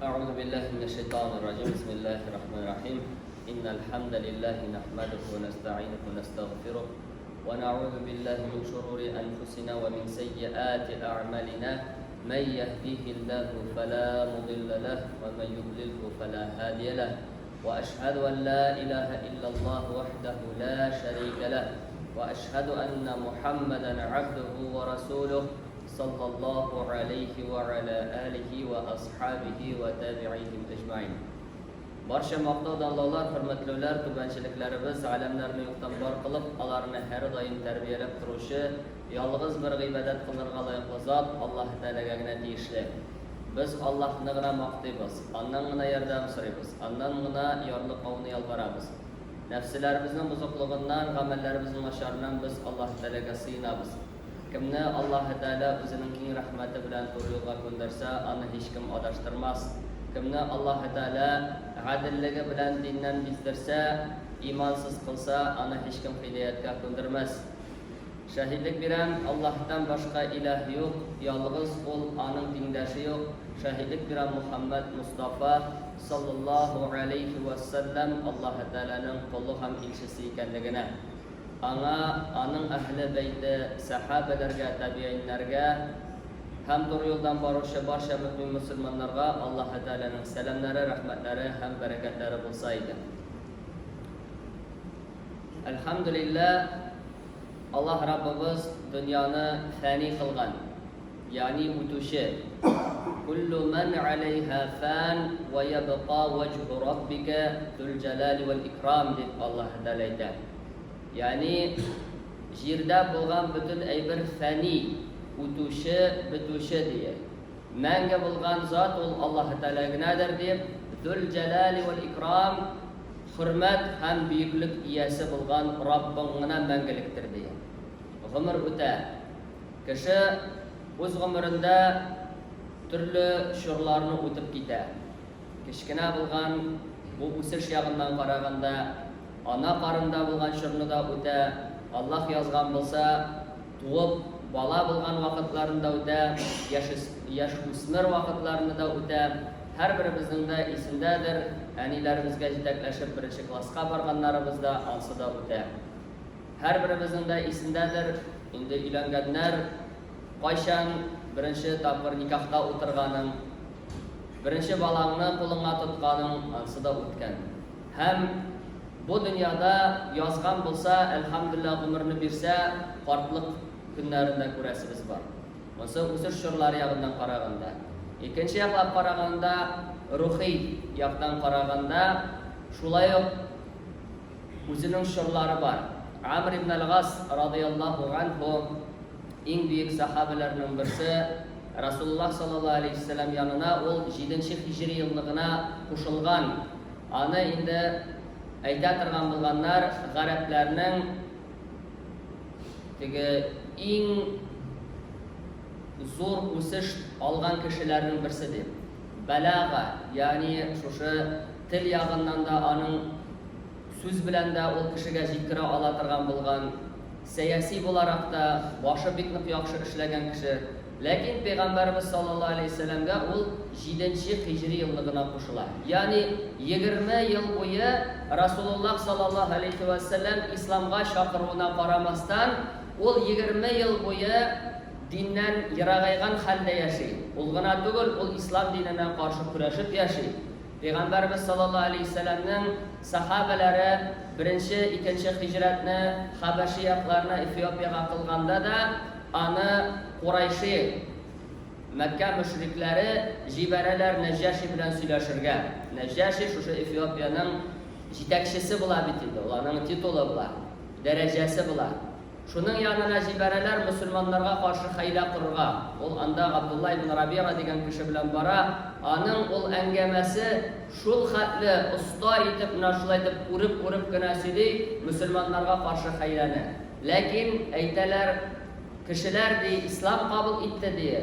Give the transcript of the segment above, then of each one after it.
أعوذ بالله من الشيطان الرجيم بسم الله الرحمن الرحيم إن الحمد لله نحمده ونستعينه ونستغفره ونعوذ بالله من شرور أنفسنا ومن سيئات أعمالنا من يهديه الله فلا مضل له ومن يضلله فلا هادي له وأشهد أن لا إله إلا الله وحده لا شريك له وأشهد أن محمدا عبده ورسوله صلى الله عليه وعلى آله وأصحابه وتابعيهم أجمعين. Barcha maqtovdonlar, hurmatlilar, tubanchiliklarimiz alamlarni yo'qdan bor qilib, ularni har doim tarbiyalab turuvchi, yolg'iz bir ibodat qilirga loyiqli zot Alloh taolagagina tegishli. Biz Allohni g'ina maqtaymiz, ondan g'ina yordam so'raymiz, ondan g'ina yorliqovni yalvaramiz. Nafslarimizni buzuqligidan, amallarimizning nashardan biz Alloh taolaga sığınamiz. Kimni Alloh taolo o'zining keng rahmati bilan to'g'ri yo'lga ko'ndirsa, uni hech kim adashtirmas. Kimni Alloh taolo adilligi bilan dindan bizdirsa, iymonsiz qilsa, uni hech kim hidoyatga ko'ndirmas. Shahidlik bilan Allohdan boshqa iloh yo'q, yolg'iz ul uning tengdoshi yo'q. Shahidlik bilan Muhammad Mustafa sallallohu alayhi va sallam Alloh taolaning quli ham elchisi ekanligini, aning ahli beyti, sahabalarga, tabiinlarga ham to'g'ri yo'ldan boruvchi barcha mu'min musulmonlarga Alloh taolaning salomlari, rahmatlari ham barakatlari bo'lsa edi. Alhamdulillah, Alloh Rabbimiz dunyoni fani qilgan, ya'ni o'tishi. Kullu man 'alayha fan va yabqa wajhu robbika zul jalali wal ikram deb Alloh taolo aytadi. Ya'ni yerda bo'lgan butun bir fani, o'tishi, bitishi diye. Manga bo'lgan zot ul Alloh taolaginadir deb zul jalali wal ikram, hurmat ham buyuklik egasi bo'lgan Robbingina mangilikdir diye. Umr o'ta. Kishi o'z umrida turli sho'rlarni o'tib ketadi. Kichkina bo'lgan bu o'sish yog'idan qaraganda ana qarında bo'lgan sho'rnida o'ta, Alloh yozgan bo'lsa, tug'ib bola bo'lgan vaqtlarida o'ta, yosh o'smir vaqtlarida o'ta, har birimizning da esindadir. Anilarimizga jetaklashib birinchi klassga borganlarimizda ansida o'ta. Har birimizning da esindadir. Endi uylanganlar qachon birinchi taqdir nikohda o'tirganing, birinchi balangni qo'lingga tutganing ansida o'tgan. Ham bu dünyada yozgan bo'lsa, elhamdülillah umrni bersa, farklı günlerinde ko'rasimiz bor. Bo'lsa o'sish sho'rlari yog'idan qaraganda, ikkinchi yoqdan qaraganda, ruhiy yoqdan qaraganda, shulay o'zining sho'rlari bor. Amr ibn al-As radhiyallohu anhu eng buyuk sahobalarning birisi, Rasululloh sallallohu alayhi vasallam yanına ol 7-hijriy yilligina qo'shilgan. Ana endi ayta turgan bo'lganlar g'arablarning eng zo'r o'sish olgan kishilarning birisi deb. Balag'a, ya'ni shusha til yog'idan da uning so'z bilan da u kishiga yetkira ola turgan bo'lgan, siyosiy bo'laroq da boshi bitniq yaxshi ishlagan kishi. Lekin Peygamberimiz sallallohu alayhi vasallamga ul 7-hijriy yilligina qo'shiladi. Ya'ni 20 yil bo'yi Rasululloh sallallohu alayhi vasallam islomga chaqiruvina qaramasdan, ul 20 yil bo'yi dindan yirag'aygan holda yashaydi. Ulg'ina tugul, ul islom diniga qarshi kurashib yashaydi. Peygamberimiz sallallohu alayhi vasallamning sahabalari birinchi, ikkinchi hijratni Habashi yoqlarni Efiopiyaga qilganda da ana Qurayshi Makka mushriklari jibaralar Najashi bilan suylashirgan. Najashi shusha Efiopiyaning yetakchisi bo'lar bitdi. Ularning tituli bo'lar, darajasi bo'lar. Shuning yanına jibaralar musulmonlarga qarshi hayla qurga. Ul anda Abdullah ibn Rabi'a degan kishi bilan bora, aning ul angamasi shul xatli usto etib, nashlaytib, urib g'inasidi musulmonlarga qarshi haylani. Lekin aytalar kishilar de islom qabul etdi diye,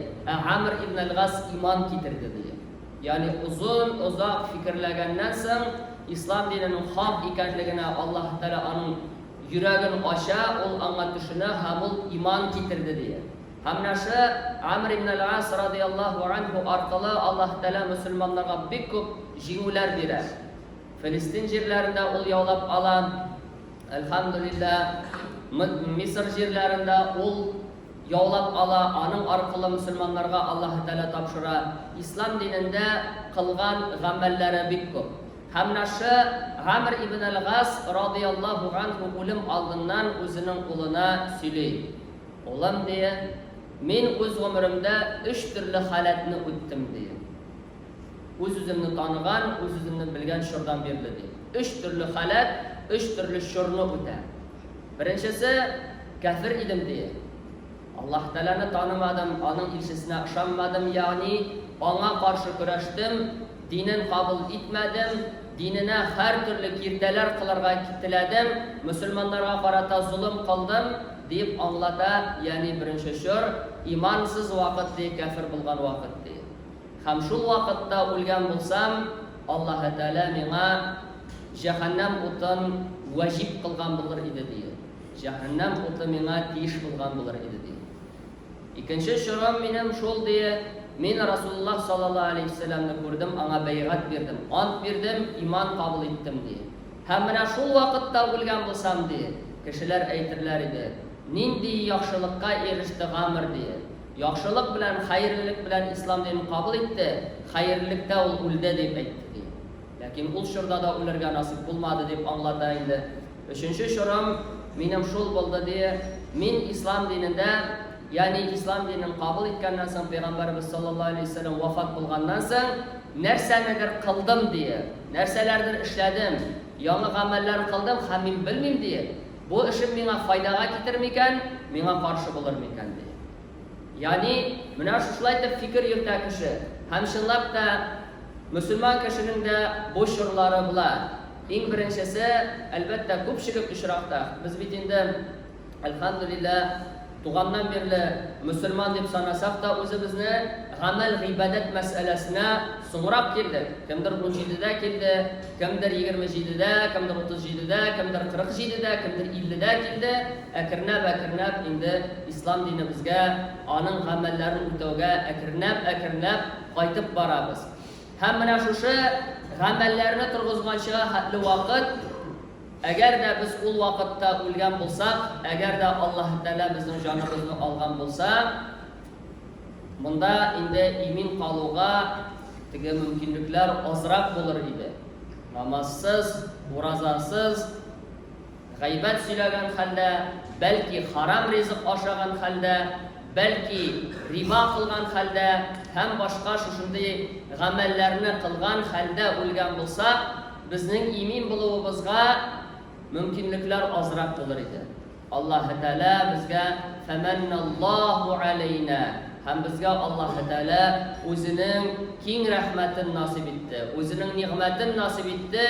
Amr ibn al-As iymon keltirdi diye. Ya'ni uzoq fikrlagandan so'ng islom dinining haq ekanligini Alloh taolo uning yuragini ocha, ol anga tushuna hamul iymon keltirdi diye. Hamnaşı Amr ibn al-As radıyallahu anhu arkalı Allah Teala Müslümanlara bik köp jiңулар bire. Filistin jirlerinde ol yaulap alan, elhamdülillah Mısır jirlerinde ol yaulap ala, anın arkalı Müslümanlara Allah Teala tapşıra. İslam dininde kılgan gamellere bik köp. Hamnaşı Amr ibn al-As radıyallahu anhu ölüm aldığından özünün uluna söyleyip. Oğlum diye, men öz ömrümde 3 türlü halatni o'tdim diye. Öz-özümni tanıgan, öz-özümni bilgen şuradan berdi diye. 3 türlü halat, 3 türlü şurni o'tar. Birinchisi kafir edim diye. Allah Teala'ni tanımadım, onun ilçesine ışanmadım, yani ona karşı kurashdim, dinin kabul etmedim, dinine her türlü kirdeler kılarga kitledim, Müslümanlara karata zulüm kıldım deyip anlata, yani birinchi şur, imansız vakit diye kafir bulgan vakit diye. Hem şul vakitte o'lgan bo'lsam, Allah Teala menga cehennem o'tin vacib qilgan bo'lar edi diye. Cehennem o'ti menga tiyish bo'lgan bo'lar edi diye. İkinci şuram benim şol diye, men Rasulullah sallallahu aleyhi ve sellem'ni ko'rdim, ona baygat berdim, ant berdim, iman kabul ettim diye. Hem mana şol vakitte o'lgan bo'lsam diye, kishilar aytirlar edi, nindi yaxshilikka erishdi Amr diye. Yaxshilik bilan, xayrlik bilan islom dinini qabul etdi, xayrlikda ol o'ldi deb aytdi diye. Lakin ul shurda da ularga nasib bo'lmadi deb anglata endi. Üçüncü şuram menim şol bo'ldi diye, men islom dinida, yani islom dinini qabul etgandan so'ng Payg'ambarimiz sallallohu alayhi vasallam vafot bo'lgandan so'ng narsanidir qildim diye, narsalardir ishladim, yangi amallar qildim, ham men bilmayman diye. Bu ishim menga foydaga ketirmikan, menga qarshi bo'larmikan diye. Yani mana shulay deb fikr yurta kishi, ham shunlab da musulmon kishining de bu shurlari bilan. Eng birinchisi albatta ko'pchilik uchraqda biz bitinda alhamdulillah tug'andan beri musulmon deb sanasak da o'zimizni amal ibodat masalasine so'ngroq keldik. Kimdir 17da keldi, kimdir 27da, kimdir 37da, kimdir 47da, kimdir 50da keldi. Akirnab endi islom dini bizga onun amallarini o'tawga akirnab qaytib boramiz. Ham mana shu amallarni turg'izgancha hatli vaqt, agar da biz ul vaqtda o'lgan bo'lsak, agar da Alloh taolo bizning jonimizni olgan bo'lsa, bunda endi imin qoluga tege mumkinliklar ozroq bo'lar edi. Namozsiz, ro'zasiz, g'aybat suylagan holda, balki harom rizq oshagan holda, balki riba qilgan holda, ham boshqa shunday amallarni qilgan holda o'lgan bo'lsa, bizning imin bo'lishimizga mumkinliklar ozroq bo'lar edi. Alloh taolo bizga famanallohu alayna, ham bizga Alloh taolo o'zining keng rahmatini nasib etdi, o'zining ne'matini nasib etdi.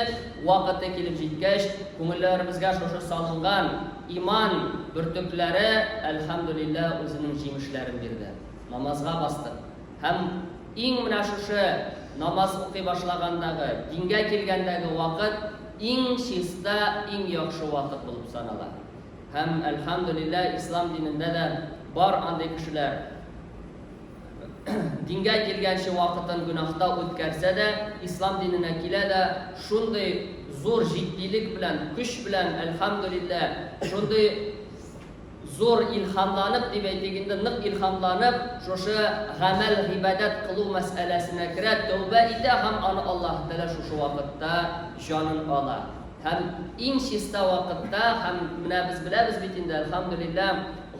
Vaqti kelib jetgach, ko'ngillarimizga shosha solingan iman burtuklari alhamdulillah o'zining jimishlarini berdi. Namozga bosdi. Ham eng mana shu namoz o'qiy boshlagandagi, dinga kelgandagi vaqt eng shista, eng yaxshi vaqt bo'lib sanaladi. Ham alhamdulillah islom dinida da bor anday kishilar dinga kelgan shu vaqtdan gunohda o'tkazsa da, islom dinina keladi, shunday zo'r jiddilik bilan, kuch bilan alhamdulillah shunday zo'r ilhamlanib deb aytganda, niq ilhamlanib shosha amal ibodat qiluv masalasini kiradi, tavba eti ham Alloh taolo shu vaqtda jonin oladi. Ham eng shista vaqtda ham mana biz bilamiz bitinda alhamdulillah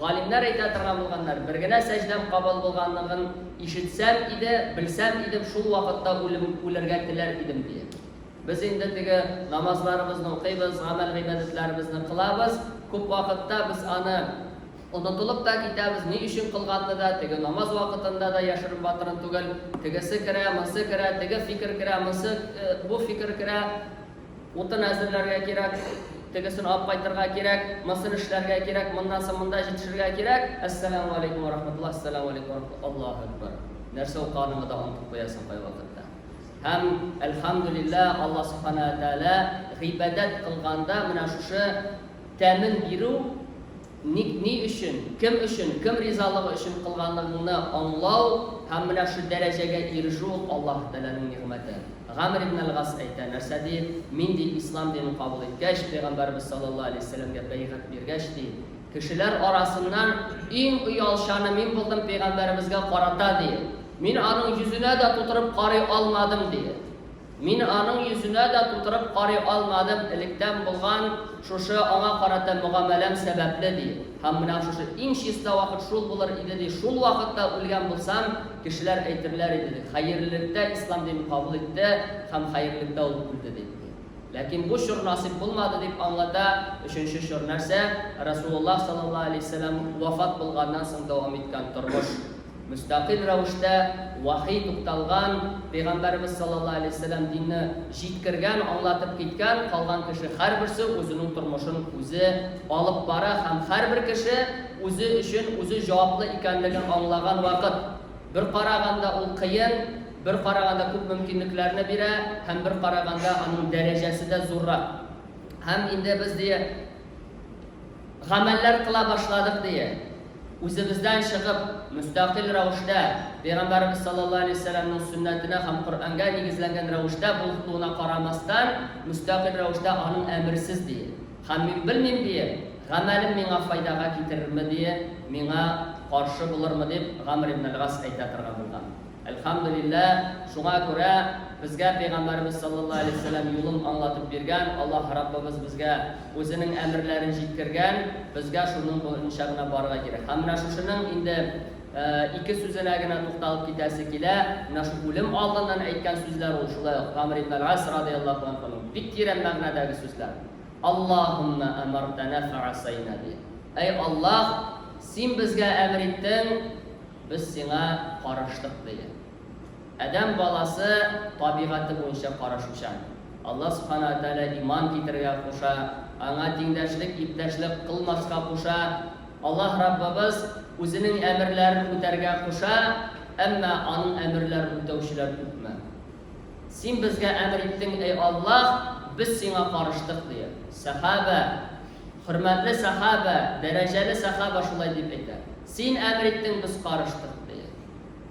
g'olimlar aytadigan bo'lganlar, birgina sajdam qabul bo'lganligini eshitsam edi, bilsam edim, shu vaqtda o'larga tilar edim deya. Biz endi tege namozlarimizni o'qiymiz, amal ibodatlarimizni qilamiz. Ko'p vaqtda biz ani unutilib da ketamiz, ne uchun qilganida, tege namoz vaqtida da yashirin batirin tugal, tegesi kira, misi kira, tege fikr kira, misi bu fikr kira, o'tin azirlarga kerak, tegesini olib qaytarga kerak, mas'ul ishlarga kerak, bundan so'ng bunda yetishirga kerak. Assalomu alaykum va rahmatulloh, assalomu alaykum va rahmatulloh. Allohu akbar. Narsa o'qanimda unutib qo'yasan qo'y vaqtda. Ham alhamdulillah Alloh subhanahu va taolo ibodat qilganda mana shu ta'min beru ни өчен, кем ризалыгы өчен кылганлыгыңны аңлау һәм менә шу дәрәҗәгә ирешү Аллаһ Тәгаләнең нигъмәте. Гамр ибн ал-Гас әйтә, нәрсә ди? Мин ди ислам динен кабул иткәч, Пәйгамбәрбез саллаллаһу алейһи ва сәлләмгә бәйгать биргәч ди, кешеләр арасыннан иң уялчаны мин булдым Пәйгамбәребезгә карата ди. Мин аның йөзенә дә тутырып карый алмадым ди. Мин аның йөзенә дә тутырып карый алмадым, электән булган шушы аңа карата мөгамәләм сәбәпле ди. Һәм менә шушы иң чиста вакыт шул булыр иде ди. Шул вакытта үлгән булсам, кешеләр әйтерләр иде ди. Хәерлелектә ислам динен кабул итте һәм хәерлелектә ул үлде ди. Ләкин бу шур насип булмады дип аңлата. Өченче шур нәрсә? Расулуллаһ саллаллаһу алейһи ва сәлләм вафат булганнан соң дәвам иткән тормыш. Müstakil рәвештә вахи тукталган, Пәйгамбәрбез саллаллаһу алейһи ва сәлләм динне җиткергән, аңлатып киткән, калган кеше һәрберсе үзенең тормышын үзе алып бара һәм һәрбер кеше үзе өчен үзе җаваплы икәнлеген аңлаган вакыт. Бер караганда ул кыен, бер караганда күп мөмкинлекләрне бирә һәм бер караганда аның дәрәҗәсе дә зуррак. Һәм инде без дия гамәлләр кыла башладык дия. Үзебездән чыгып, müstakil рәвештә Пәйгамбәрбез саллаллаһу алейһи ва сәлләмнең сөннәтенә һәм Коръәнгә нигезләнгән рәвештә булуына карамастан, müstakil рәвештә аның әмерсез ди. Һәм мин белмим ди, гамәлем миңа файдага китерерме ди, миңа каршы булырмы дип Гамр ибн ал-Гас әйтә торган булган. Әлхәмдүлилләһ, шуңа күрә безгә Пәйгамбәрбез саллаллаһу алейһи ва сәлләм юлын аңлатып биргән, Аллаһ Раббыбыз безгә үзенең әмерләрен җиткергән, безгә шуның буенча гына барырга кирәк. Һәм менә шушының инде ике сүзенә генә тукталып китәсе килә. Менә шу үлем алдыннан әйткән сүзләр ул шулай ук Гамр ибн ал-Ас радиллаһу анһу бик тирән мәгънәдәге сүзләр. Аллаһумма амартана фa'асайна ди. Эй Аллаһ, син безгә әмер иттең, без сиңа караштык ди. Адам баласы табигаты буенча карашучан. Аллаһ субхана ва тааля иман китергә куша, аңа тиңдәшлек, иптәшлек кылмаска куша. Аллаһ Раббыбыз үзенең әмерләрен үтәргә куша, әмма аның әмерләрен үтәүчеләр күпме. Син безгә әмер иттең, эй Аллаһ, без сиңа караштык ди. Сахаба, хөрмәтле сахаба, дәрәҗәле сахаба шулай дип әйтә. Син әмер иттең, без караштык.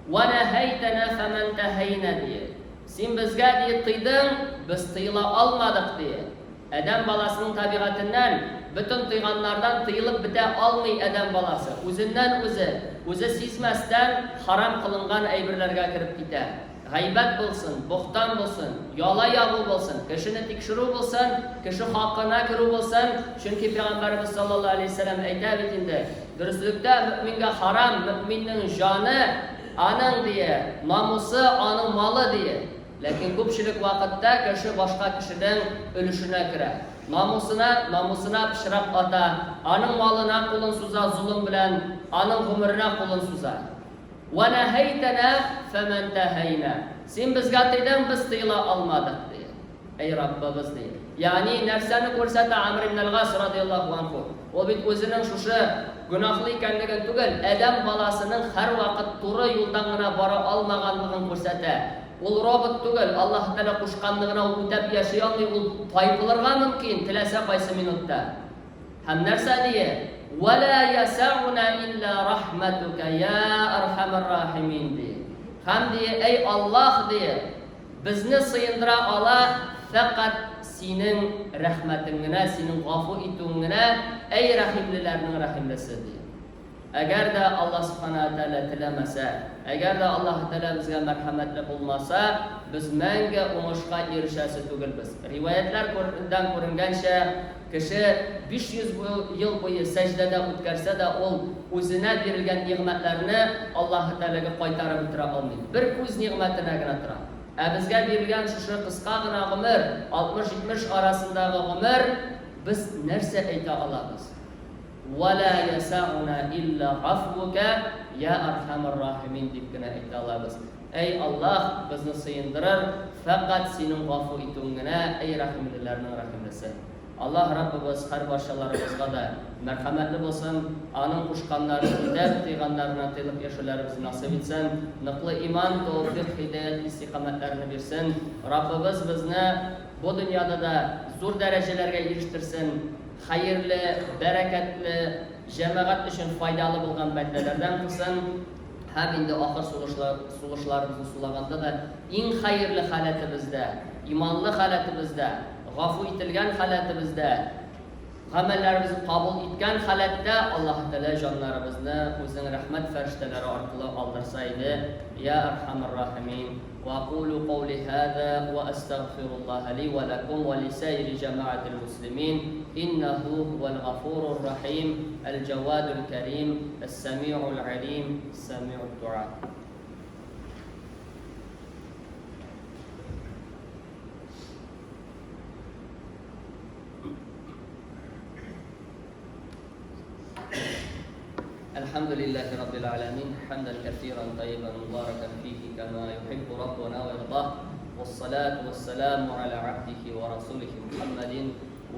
وَنَهَيْتَنَا فَمَنْ تَهَيْنَا diye. Син безгә диye тыйдың, без тыйыла алмадык diye. Адам баласының табигатыннан бөтен тыйганнардан тыйылып бетә алмый адам баласы. Үзеннән үзе сизмәстән харам кылынган әйберләргә кирип китә. Гайбат булсын, бохтан булсын, яла ягу булсын, кешене тикшерү булсын, кеше хакына кирү булсын. Чөнки Пәйгамбәрбез саллаллаһу алейһи ва сәлләм әйтә бит инде, дөреслектә мөэмингә харам, мөэминнең җаны аның дие, намусы аның малы дие. Ләкин күпчелек вакытта кеше башка кешенең өлешенә керә. Намусына пычрак ата, аның малына кулын суза зулым белән, аның гомеренә кулын суза. وَنَهَيْتَنَا فَمَنْ تَهَيْنَا. Син безгә тыйдың, без тыйыла алмадык дие. Эй Раббыбыз дие. Ягъни нәрсәне күрсәтә Амр ибн ал-Гас радиллаһу анһу. Ул бит үзенең шушы гөнаһлы икәнлеген түгел, адам баласының һәр вакыт туры юлдан гына бара алмаганлыгын күрсәтә. Ул робот түгел, Аллаһ Тәгалә кушканлыгына ул үтәп яши алмый, ул тайпылырга мөмкин, теләсә кайсы минутта. Һәм нәрсә дие? وَلَا يَسَعُنَا إِلَّا رَحْمَتُكَ يَا أَرْحَمَ الرَّاحِمِينَ дие. Һәм дие, эй Аллаһ дие, безне сыендыра ала фақат синең рәхмәтең генә, синең гафу итүең генә, эй рәхимлеләрнең рәхимлесе дие. Әгәр дә Аллаһ субхана ва тааля теләмәсә, әгәр дә Аллаһ Тәгалә безгә мәрхәмәтле булмаса, без мәңге уңышка ирешәсе түгелбез. Риваятлардан күренгәнчә, кеше 500 ел буе сәҗдәдә үткәрсә дә, ул үзенә бирелгән нигъмәтләрне Аллаһ Тәгаләгә кайтарып бетерә алмый. Бер күз нигъмәтенә генә тора. Ә безгә бирелгән шушы кыска гына гомер, 60-70 арасындагы гомер, без нәрсә әйтә алабыз? وَلَا يَسَعُنَا إِلَّا عَفْوُكَ يَا أَرْحَمَ الرَّاحِمِينَ дип кенә әйтә алабыз. Эй Аллаһ, безне сыендырыр фақат синең гафу итүең генә, эй рәхимлеләрнең рәхимлесе. Аллаһ Раббыбыз һәр барчаларыбызга да мәрхәмәтле булсын, аның кушканнарын үтәп, тыйганнарына тыйлып яшәүләребезне насыйп итсен, ныклы иман, тәүфыйк, һидаят, истиқамәтләрне бирсен. Раббыбыз безне бу дөньяда да зур дәрәҗәләргә ирештерсен. Хәерле, бәрәкәтле, jamoat uchun foydali bo'lgan bandalardan qilsin. Ham endi oxir sug'ishlarimizni sulaganda da eng xayrli holatimizda, iymonli holatimizda, g'afu etilgan holatimizda, amallarimizni qabul etgan holatda Alloh taolo jonlarimizni o'zining rahmat farishtalari orqali oldirsaydi. Ya arhamar rohimin. وأقول قولي هذا وأستغفر الله لي ولكم ولسائر جماعة المسلمين إنه هو الغفور الرحيم الجواد الكريم السميع العليم سميع الدعاء. الحمد لله رب العالمين حمدا كثيرا طيبا مباركا فيه كما يحب ربنا ويرضاه، والصلاة والسلام على عبده ورسوله محمد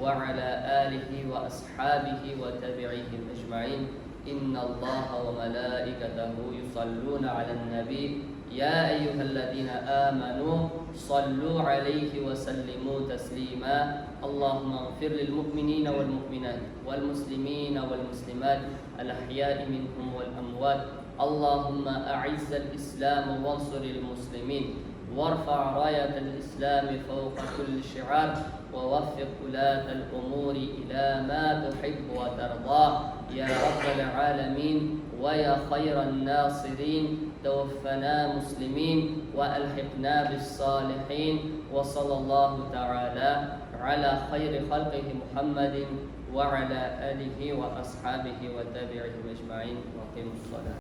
وعلى آله وأصحابه وتابعيهم أجمعين. إن الله وملائكته يصلون على النبي يا أيها الذين آمنوا صلوا عليه وسلموا تسليما. اللهم اغفر للمؤمنين والمؤمنات والمسلمين والمسلمات الأحياء منهم والأموات. اللهم أعز الإسلام وانصر المسلمين وارفع راية الإسلام فوق كل شعار، ووفق ولاة الأمور إلى ما تحب وترضاه يا رب العالمين ويا خير الناصرين. توفنا مسلمين وألحقنا بالصالحين. وصلى الله تعالى على خير خلقه محمد وعلى آله وأصحابه وتابعهم أجمعين. وقيموا الصلاة.